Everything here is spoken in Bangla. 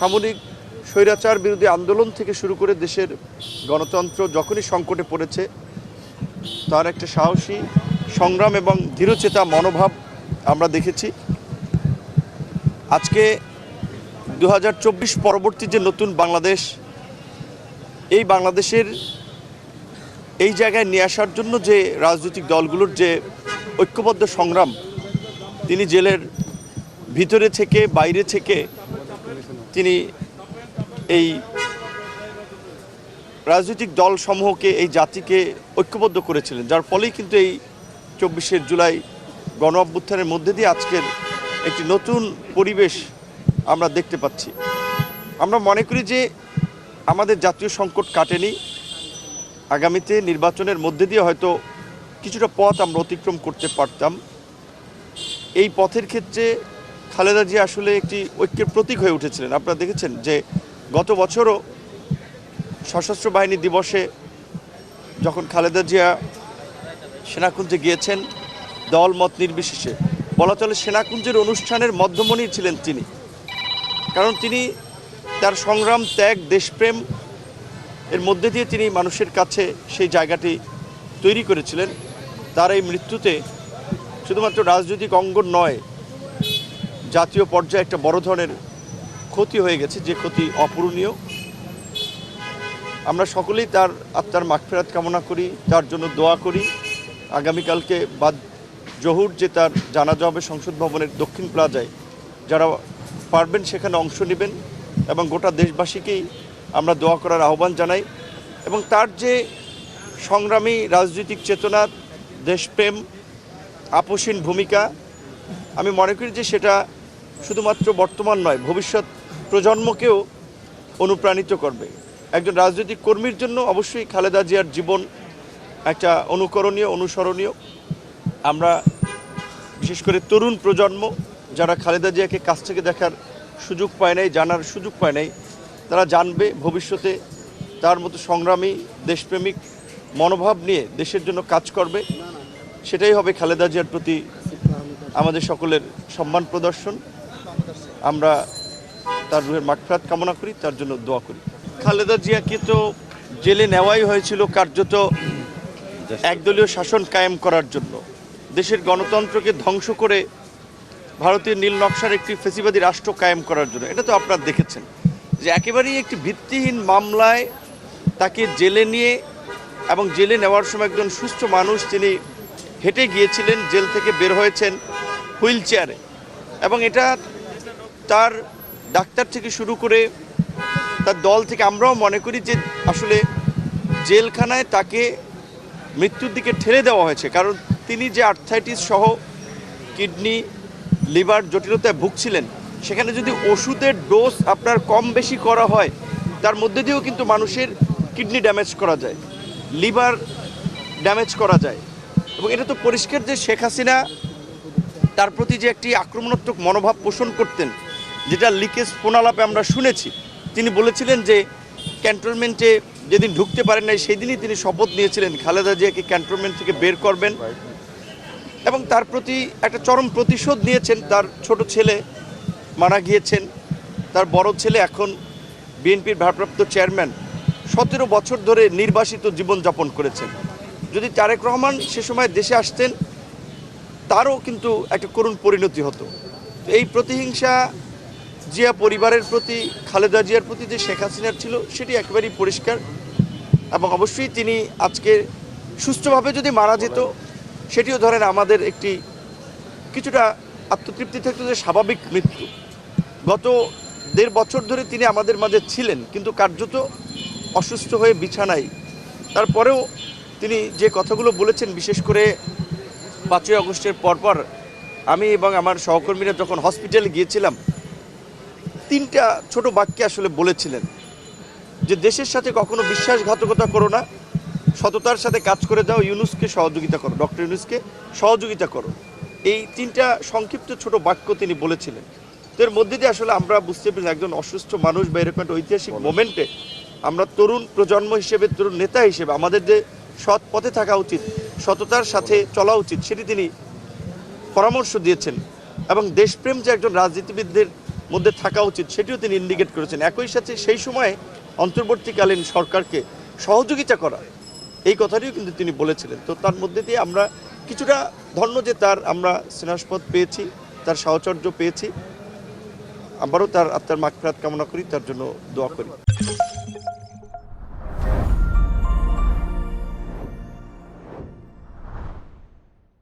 সামরিক স্বৈরাচার বিরোধী আন্দোলন থেকে শুরু করে দেশের গণতন্ত্র যখনই সংকটে পড়েছে তার একটা সাহসী সংগ্রাম এবং দৃঢ়চেতা মনোভাব আমরা দেখেছি। আজকে 2024 পরবর্তী যে নতুন বাংলাদেশ, এই বাংলাদেশের এই জায়গায় নিয়ে আসার জন্য যে রাজনৈতিক দলগুলোর যে ঐক্যবদ্ধ সংগ্রাম, তিনি জেলের ভিতরে থেকে বাইরে থেকে তিনি এই রাজনৈতিক দলসমূহকে, এই জাতিকে ঐক্যবদ্ধ করেছিলেন, যার ফলেই কিন্তু এই 24শে জুলাই গণ অভ্যুত্থানের মধ্যে দিয়ে আজকের একটি নতুন পরিবেশ আমরা দেখতে পাচ্ছি। আমরা মনে করি যে আমাদের জাতীয় সংকট কাটেনি, আগামীতে নির্বাচনের মধ্যে দিয়ে হয়তো কিছুটা পথ আমরা অতিক্রম করতে পারতাম। এই পথের ক্ষেত্রে খালেদা জিয়া আসলে একটি ঐক্যের প্রতীক হয়ে উঠেছিলেন। আপনারা দেখেছেন যে গত বছরও সশস্ত্র বাহিনী দিবসে যখন খালেদা জিয়া সেনাকুঞ্জে গিয়েছেন, দল মত নির্বিশেষে বলা চলে সেনাকুঞ্জের অনুষ্ঠানের মধ্যমণি ছিলেন তিনি, কারণ তিনি তার সংগ্রাম, ত্যাগ, দেশপ্রেম এর মধ্যে দিয়ে তিনি মানুষের কাছে সেই জায়গাটি তৈরি করেছিলেন। তার এই মৃত্যুতে শুধুমাত্র রাজনৈতিক অঙ্গন নয়, জাতীয় পর্যায়ে একটা বড় ধরনের ক্ষতি হয়ে গেছে, যে ক্ষতি অপূরণীয়। আমরা সকলেই তার আত্মার মাগফিরাত কামনা করি, তার জন্য দোয়া করি। আগামীকালকে বাদ জহুর যে তার জানাজা হবে সংসদ ভবনের দক্ষিণ প্লাজায়, যারা পারবেন সেখানে অংশ নেবেন এবং গোটা দেশবাসীকেই আমরা দোয়া করার আহ্বান জানাই। এবং তার যে সংগ্রামী রাজনৈতিক চেতনা, দেশপ্রেম, আপোষহীন ভূমিকা, আমি মনে করি যে সেটা শুধুমাত্র বর্তমান নয়, ভবিষ্যৎ প্রজন্মকেও অনুপ্রাণিত করবে। একজন রাজনৈতিক কর্মীর জন্য অবশ্যই খালেদা জিয়ার জীবন একটা অনুকরণীয়, অনুসরণীয়। আমরা বিশেষ করে তরুণ প্রজন্ম যারা খালেদা জিয়াকে কাছ থেকে দেখার সুযোগ পায় নাই, জানার সুযোগ পায় নাই, তারা জানবে ভবিষ্যতে তার মতো সংগ্রামী, দেশপ্রেমিক মনোভাব নিয়ে দেশের জন্য কাজ করবে। সেটাই হবে খালেদা জিয়ার প্রতি আমাদের সকলের সম্মান প্রদর্শন। আমরা তার রুহের মাগফিরাত কামনা করি, তার জন্য দোয়া করি। খালেদা জিয়াকে তো জেলে নেওয়াই হয়েছিল কার্যত একদলীয় শাসন কায়েম করার জন্য, দেশের গণতন্ত্রকে ধ্বংস করে ভারতীয় নীল নকশার একটি ফেসিবাদী রাষ্ট্র কায়েম করার জন্য। এটা তো আপনারা দেখেছেন যে একেবারেই একটি ভিত্তিহীন মামলায় তাকে জেলে নিয়ে, এবং জেলে নেওয়ার সময় একজন সুস্থ মানুষ, তিনি হেঁটে গিয়েছিলেন, জেল থেকে বের হয়েছেন হুইল চেয়ারে। এবং এটা তার ডাক্তার থেকে শুরু করে তার দল থেকে আমরাও মনে করি যে আসলে জেলখানায় তাকে মৃত্যুর দিকে ঠেলে দেওয়া হয়েছে, কারণ তিনি যে আর্থ্রাইটিস সহ কিডনি, লিভার জটিলতায় ভুগছিলেন, সেখানে যদি ওষুধের ডোজ আপনার কম বেশি করা হয়, তার মধ্যে দিয়েও কিন্তু মানুষের কিডনি ড্যামেজ করা যায়, লিভার ড্যামেজ করা যায়। এবং এটা তো পরিষ্কার যে শেখ হাসিনা তার প্রতি যে একটি আক্রমণাত্মক মনোভাব পোষণ করতেন, যেটা লিকেজ ফোনালাপে আমরা শুনেছি। তিনি বলেছিলেন যে ক্যান্টনমেন্টে যেদিন ঢুকতে পারেন নাই সেই দিনই তিনি শপথ নিয়েছিলেন খালেদা জিয়াকে ক্যান্টনমেন্ট থেকে বের করবেন, এবং তার প্রতি একটা চরম প্রতিশোধ নিয়েছেন। তার ছোট ছেলে মারা গিয়েছেন, তার বড় ছেলে এখন বিএনপির ভারপ্রাপ্ত চেয়ারম্যান, 17 বছর ধরে নির্বাসিত জীবনযাপন করেছেন। যদি তারেক রহমান সে সময় দেশে আসতেন, তারও কিন্তু একটা করুণ পরিণতি হতো। এই প্রতিহিংসা জিয়া পরিবারের প্রতি, খালেদা জিয়ার প্রতি যে শেখ হাসিনার ছিল, সেটি একেবারেই পরিষ্কার। এবং অবশ্যই তিনি আজকে সুস্থভাবে যদি মারা যেত, সেটিও ধরেন আমাদের একটি কিছুটা আত্মতৃপ্তি থাকতো যে স্বাভাবিক মৃত্যু। গত 1.5 বছর ধরে তিনি আমাদের মাঝে ছিলেন, কিন্তু কার্যত অসুস্থ হয়ে বিছানায়। তারপরেও তিনি যে কথাগুলো বলেছেন, বিশেষ করে 5ই আগস্টের পরপর আমি এবং আমার সহকর্মীরা যখন হসপিটালে গিয়েছিলাম, 3টা ছোট বাক্যে আসলে বলেছিলেন যে দেশের সাথে কখনো বিশ্বাসঘাতকতা করো না, সততার সাথে কাজ করে যাও, ইউনূসকে সহযোগিতা করো, ডক্টর ইউনূসকে সহযোগিতা করো। এই 3টা সংক্ষিপ্ত ছোট বাক্য তিনি বলেছিলেন। তো এর মধ্যে দিয়ে আসলে আমরা বুঝতে পারি একজন অসুস্থ মানুষ বা এরকম একটা ঐতিহাসিক মোমেন্টে আমরা তরুণ প্রজন্ম হিসেবে, তরুণ নেতা হিসেবে আমাদের যে সৎ পথে থাকা উচিত, সততার সাথে চলা উচিত, সেটি তিনি পরামর্শ দিয়েছেন। এবং দেশপ্রেম যে একজন রাজনীতিবিদদের মধ্যে থাকা উচিত সেটিও তিনি ইন্ডিকেট করেছেন। একই সাথে সেই সময়ে অন্তর্বর্তীকালীন সরকারকে সহযোগিতা করা এই কথাটিও কিন্তু তিনি বলেছিলেন। তো তার মধ্যে দিয়ে আমরা কিছুটা ধন্য যে আমরা স্নেহাস্পদ পেয়েছি, তার সাহচর্য পেয়েছি। আবারও তার আত্মার মাগফিরাত কামনা করি, তার জন্য দোয়া করি।